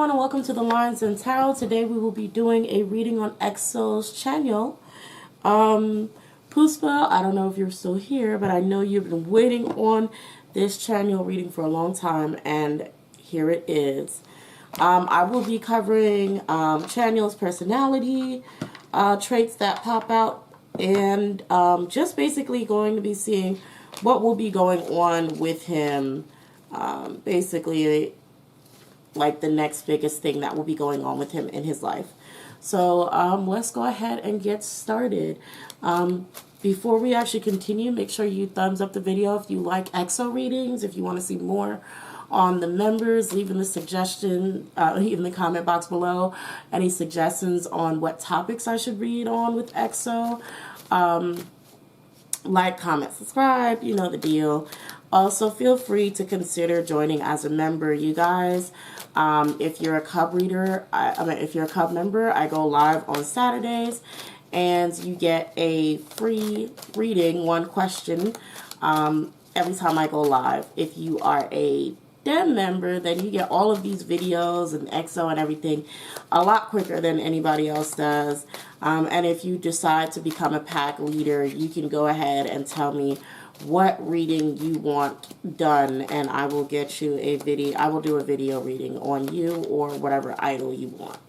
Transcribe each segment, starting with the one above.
everyone, and welcome to the Lines and Tarot. Today we will be doing a reading on Exo Chanyeol. Puspa, I don't know if you're still here, but I know you've been waiting on this Chanyeol reading for a long time, and here it is. I will be covering Chanyeol's personality, traits that pop out, and just basically going to be seeing what will be going on with him, basically like the next biggest thing that will be going on with him in his life. So let's go ahead and get started. Before we actually continue, make sure you thumbs up the video if you like Exo readings. If you want to see more on the members, leave in the suggestion, leave in the comment box below any suggestions on what topics I should read on with Exo. Like, comment, subscribe, you know the deal. Also, feel free to consider joining as a member, you guys. If you're a Cub reader, if you're a Cub member, I go live on Saturdays, and you get a free reading, one question, every time I go live. If you are a Dem member, then you get all of these videos and Exo and everything a lot quicker than anybody else does. And if you decide to become a pack leader, you can go ahead and tell me what reading you want done, and I will get you a video. I will do a video reading on you or whatever idol you want.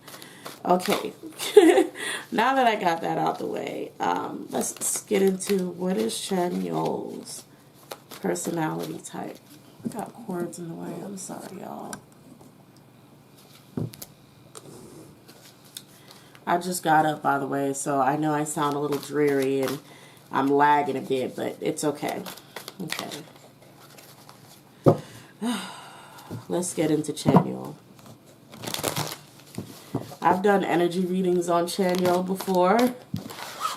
Okay, now that I got that out the way, let's get into what is Chanyeol's personality type. I got cords in the way. I'm sorry, y'all. I just got up, by the way, so I know I sound a little dreary and I'm lagging a bit, but it's okay. Okay. Let's get into Chanyeol. I've done energy readings on Chanyeol before,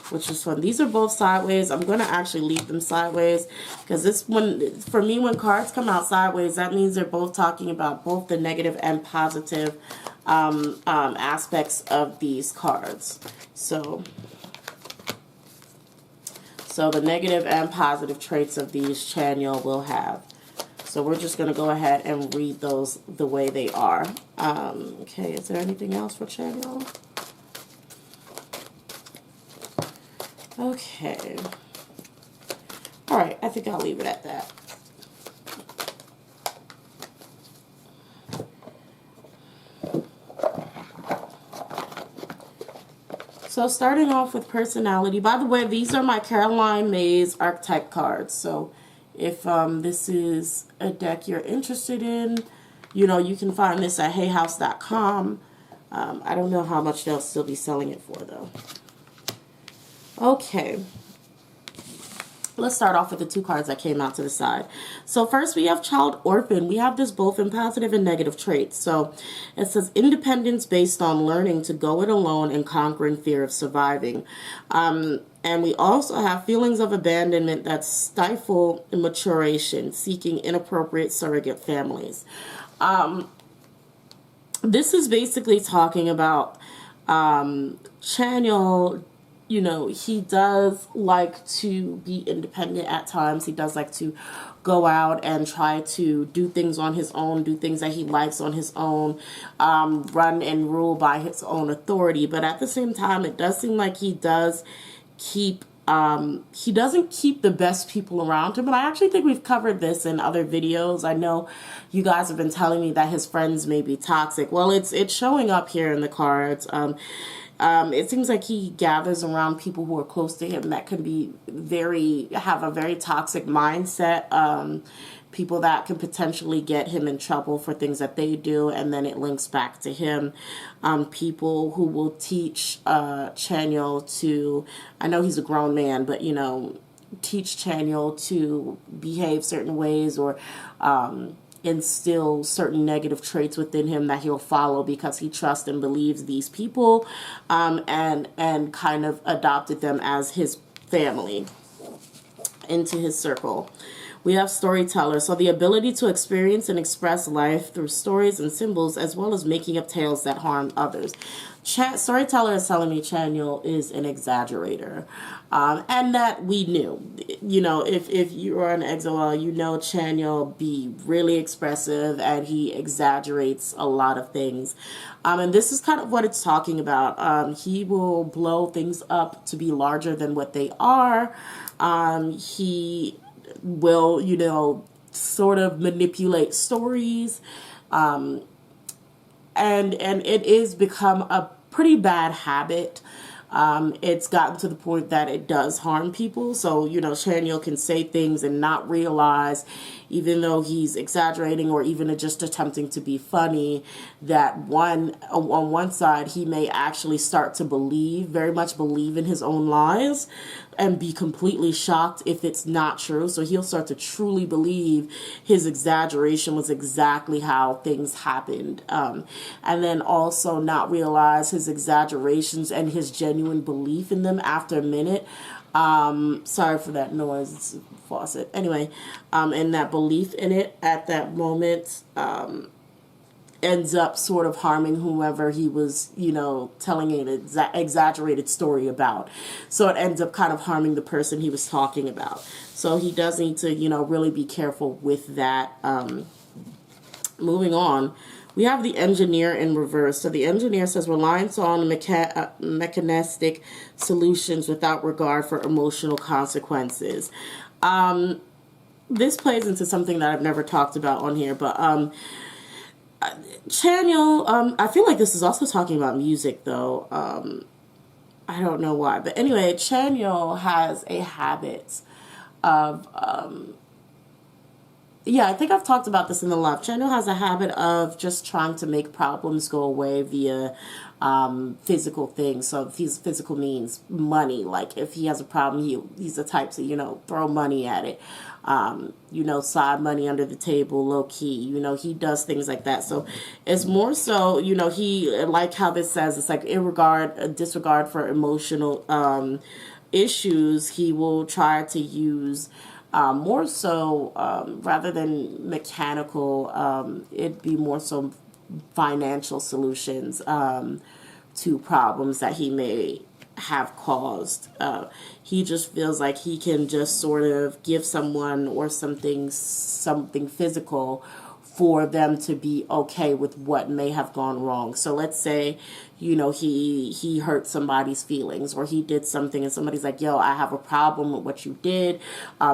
which is fun. These are both sideways. I'm going to actually leave them sideways because this one, for me, when cards come out sideways, that means they're both talking about both the negative and positive aspects of these cards. So the negative and positive traits of these Chanyeol will have. So we're just going to go ahead and read those the way they are. Okay, is there anything else for Chanyeol? Okay. All right, I think I'll leave it at that. So starting off with personality. By the way, these are my Caroline Mays archetype cards. So if this is a deck you're interested in, you know, you can find this at hayhouse.com. I don't know how much they'll still be selling it for, though. Okay. Let's start off with the two cards that came out to the side. So first we have Child Orphan. We have this both in positive and negative traits. So it says independence based on learning to go it alone and conquering fear of surviving. And we also have feelings of abandonment that stifle maturation, seeking inappropriate surrogate families. This is basically talking about Chanyeol. You know, he does like to be independent at times. He does like to go out and try to do things on his own, do things that he likes on his own, run and rule by his own authority. But at the same time, it does seem like he does keep, he doesn't keep the best people around him. And I actually think we've covered this in other videos. I know you guys have been telling me that his friends may be toxic. Well, it's showing up here in the cards. It seems like he gathers around people who are close to him that can be have a very toxic mindset. People that can potentially get him in trouble for things that they do, and then it links back to him. People who will teach Chanyeol to, I know he's a grown man, but you know, teach Chanyeol to behave certain ways or instill certain negative traits within him that he'll follow because he trusts and believes these people, and kind of adopted them as his family into his circle. We have storyteller. So the ability to experience and express life through stories and symbols, as well as making up tales that harm others. Storyteller is telling me Chanyeol is an exaggerator. And that we knew. You know, if you are an EXO, you know Chanyeol be really expressive and he exaggerates a lot of things. And this is kind of what it's talking about. He will blow things up to be larger than what they are. He will, you know, sort of manipulate stories. And it is become a pretty bad habit. It's gotten to the point that it does harm people. So, you know, Chanyeol can say things and not realize, even though he's exaggerating or even just attempting to be funny, that on one side, he may actually start to very much believe in his own lies and be completely shocked if it's not true. So he'll start to truly believe his exaggeration was exactly how things happened. And then also not realize his exaggerations and his genuine belief in them after a minute. Sorry for that noise, it's a faucet. Anyway, and that belief in it at that moment, ends up sort of harming whoever he was, you know, telling an exaggerated story about. So it ends up kind of harming the person he was talking about. So he does need to, you know, really be careful with that. Moving on, we have the engineer in reverse. So the engineer says reliance on mechanistic solutions without regard for emotional consequences. This plays into something that I've never talked about on here, but Chanyeol, I feel like this is also talking about music, though. I don't know why. But anyway, Chanyeol has a habit of, yeah, I think I've talked about this in the live. Chanyeol has a habit of just trying to make problems go away via physical things. So these physical means money. Like if he has a problem, he's the type to, you know, throw money at it. You know, slide money under the table, low key. You know, he does things like that. So it's more so, you know, he, like how this says, it's like disregard for emotional issues. He will try to use more so rather than mechanical, it'd be more so financial solutions to problems that he may have caused. He just feels like he can just sort of give someone or something physical for them to be okay with what may have gone wrong. So let's say, you know, he hurt somebody's feelings, or he did something and somebody's like, yo, I have a problem with what you did.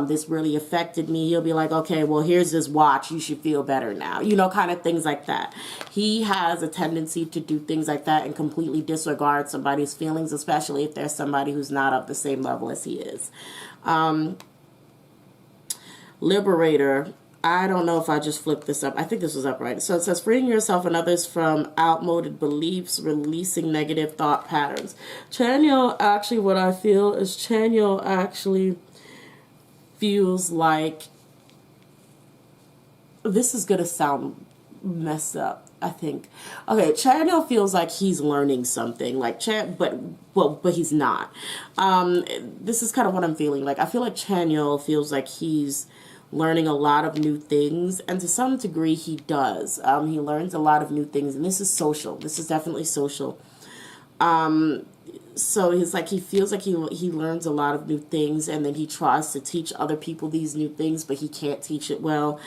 This really affected me. He'll be like, okay, well, here's this watch. You should feel better now. You know, kind of things like that. He has a tendency to do things like that and completely disregard somebody's feelings, especially if there's somebody who's not of the same level as he is. Liberator. I don't know if I just flipped this up. I think this was up right. So it says, freeing yourself and others from outmoded beliefs, releasing negative thought patterns. Chanyeol, actually, what I feel is Chanyeol actually feels like, this is going to sound messed up, I think. Okay, Chanyeol feels like he's learning something, like but he's not. This is kind of what I'm feeling. Like, I feel like Chanyeol feels like he's learning a lot of new things, and to some degree he does. He learns a lot of new things, and this is social. This is definitely social. So he's like, he feels like he learns a lot of new things, and then he tries to teach other people these new things, but he can't teach it well,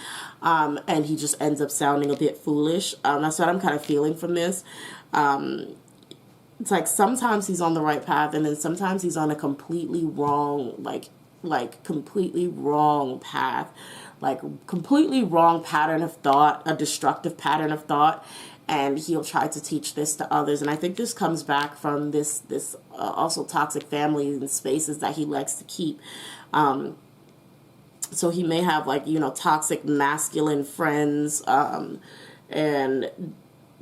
and he just ends up sounding a bit foolish. That's what I'm kind of feeling from this. It's like sometimes he's on the right path, and then sometimes he's on a completely wrong, completely wrong path, like completely wrong pattern of thought, a destructive pattern of thought, and he'll try to teach this to others. And I think this comes back from this also toxic family and spaces that he likes to keep. So he may have, like, you know, toxic masculine friends, and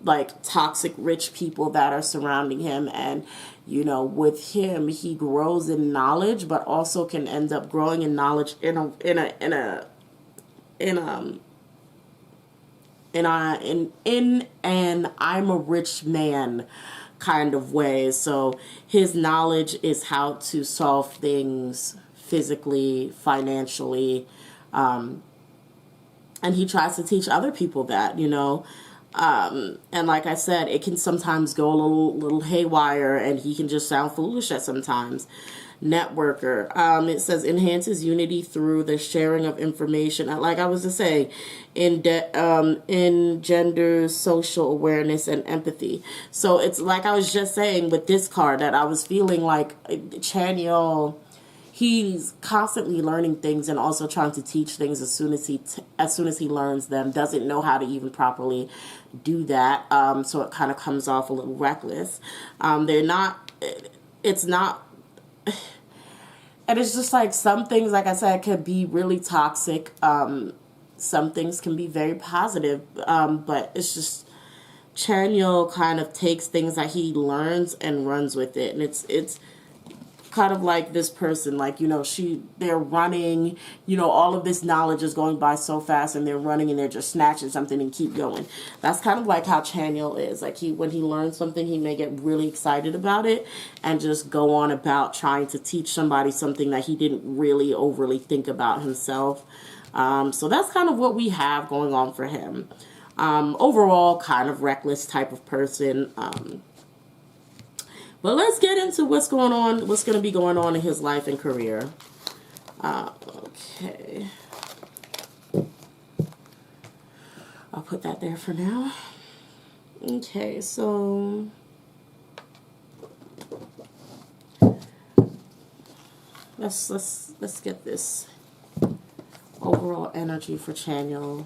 like toxic rich people that are surrounding him. And, you know, with him, he grows in knowledge, but also can end up growing in knowledge in an I'm a rich man kind of way. So his knowledge is how to solve things physically, financially, And he tries to teach other people that, you know. And like I said, it can sometimes go a little haywire, and he can just sound foolish at sometimes. Networker. It says enhances unity through the sharing of information. Like I was just saying, engenders social awareness and empathy. So it's like I was just saying with this card that I was feeling like Chanyeol, he's constantly learning things and also trying to teach things as soon as he learns them. Doesn't know how to even properly do that. So it kind of comes off a little reckless. It's not. And it's just like some things, like I said, can be really toxic. Some things can be very positive. But it's just Chanyeol kind of takes things that he learns and runs with it. And it's kind of like this person, like, you know, they're running, you know, all of this knowledge is going by so fast, and they're running and they're just snatching something and keep going. That's kind of like how Chanyeol is. Like when he learns something, he may get really excited about it and just go on about trying to teach somebody something that he didn't really overly think about himself. So that's kind of what we have going on for him. Overall, kind of reckless type of person. But let's get into what's going to be going on in his life and career. Okay. I'll put that there for now. Okay, so let's get this overall energy for Chanyeol.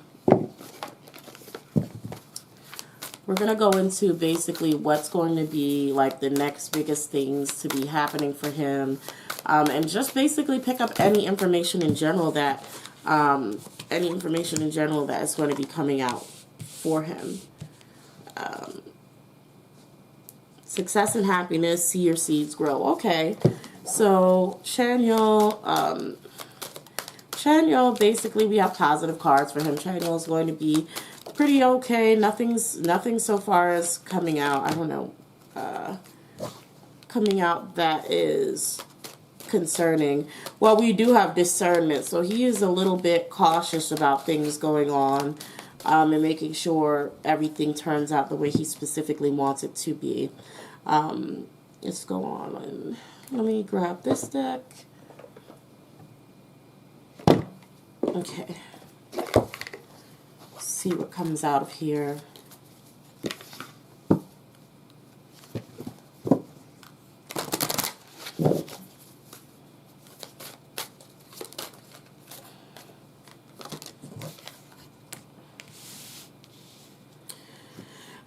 We're going to go into basically what's going to be like the next biggest things to be happening for him. And just basically pick up any information in general that is going to be coming out for him. Success and happiness, see your seeds grow. Okay, so Chanyeol, basically we have positive cards for him. Chanyeol is going to be pretty okay. Nothing so far is coming out. I don't know. Coming out that is concerning. Well, we do have discernment, so he is a little bit cautious about things going on, and making sure everything turns out the way he specifically wants it to be. Let's go on and let me grab this deck. Okay. See what comes out of here.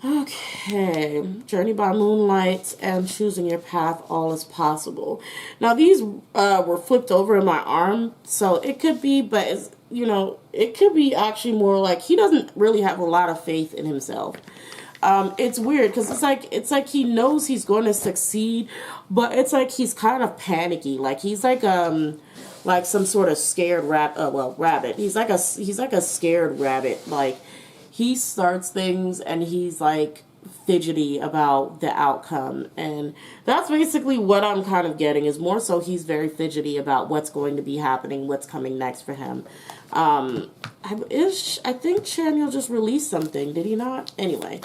Okay, journey by moonlight and choosing your path, all is possible. Now these were flipped over in my arm, so it could be, but it's, you know, it could be actually more like he doesn't really have a lot of faith in himself. It's weird because it's like he knows he's going to succeed, but it's like he's kind of panicky. Like he's like some sort of scared rabbit. He's like a scared rabbit. Like he starts things and he's like fidgety about the outcome, and that's basically what I'm kind of getting, is more so he's very fidgety about what's going to be happening, what's coming next for him. I think Chanyeol just released something, did he not? Anyway,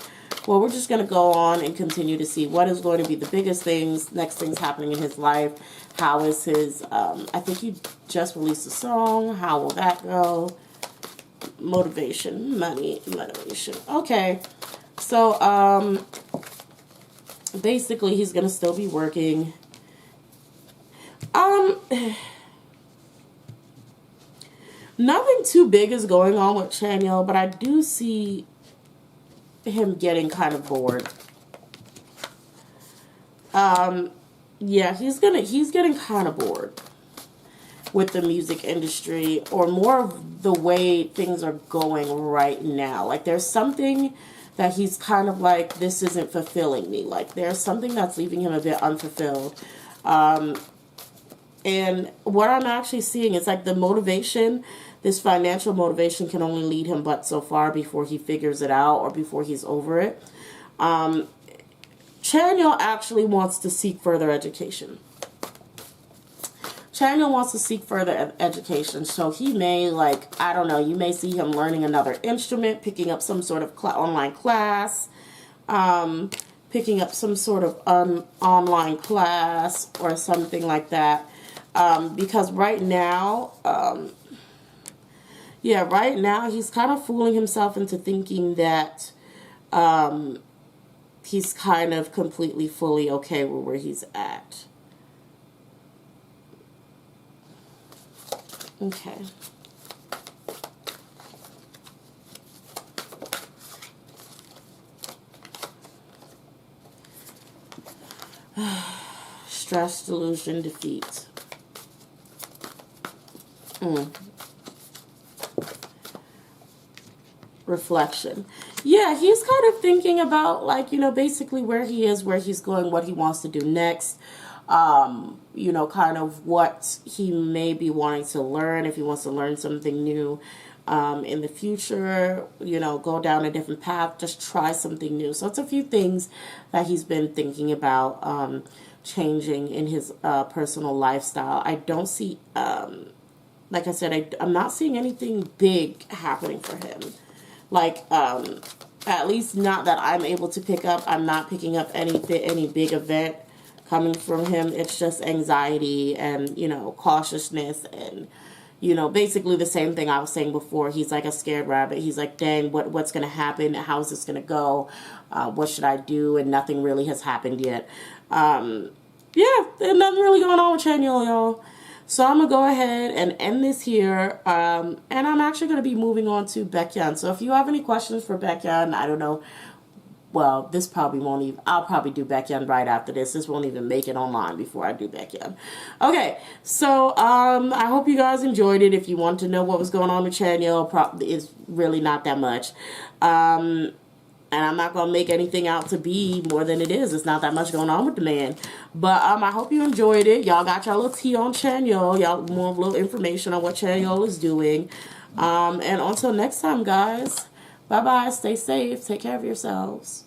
well, we're just going to go on and continue to see what is going to be the biggest things, next things happening in his life. How is his, I think he just released a song. How will that go? Motivation, money, motivation. Okay. So, basically he's going to still be working. Nothing too big is going on with Chanyeol, but I do see him getting kind of bored. Yeah, he's getting kind of bored with the music industry, or more of the way things are going right now. Like there's something that he's kind of like, this isn't fulfilling me. Like there's something that's leaving him a bit unfulfilled. And what I'm actually seeing is like the motivation, this financial motivation can only lead him but so far before he figures it out or before he's over it. Chanyeol actually wants to seek further education. Chanyeol wants to seek further education. So he may, like, I don't know, you may see him learning another instrument, picking up some sort of online class, picking up some sort of online class or something like that. Because right now, right now he's kind of fooling himself into thinking that he's kind of completely, fully okay with where he's at. Okay. Stress, delusion, defeat. Reflection. Yeah, he's kind of thinking about, like, you know, basically where he is, where he's going, what he wants to do next. You know, kind of what he may be wanting to learn, if he wants to learn something new in the future, you know, go down a different path, just try something new. So it's a few things that he's been thinking about changing in his personal lifestyle. I don't see, like I said, I'm not seeing anything big happening for him. Like, at least not that I'm able to pick up. I'm not picking up any big event coming from him. It's just anxiety and, you know, cautiousness and, you know, basically the same thing I was saying before. He's like a scared rabbit. He's like, dang, what's going to happen? How's this going to go? What should I do? And nothing really has happened yet. Yeah, there's nothing really going on with Chanyeol, y'all. So I'm going to go ahead and end this here. And I'm actually going to be moving on to Baekhyun. So if you have any questions for Baekhyun, I don't know. Well, this probably won't even, I'll probably do Baekhyun right after this. This won't even make it online before I do Baekhyun. Okay, so I hope you guys enjoyed it. If you want to know what was going on with Chanyeol, it's really not that much. And I'm not going to make anything out to be more than it is. It's not that much going on with the man. But I hope you enjoyed it. Y'all got y'all little tea on Chanyeol. Y'all more little information on what Chanyeol is doing. And until next time, guys. Bye-bye. Stay safe. Take care of yourselves.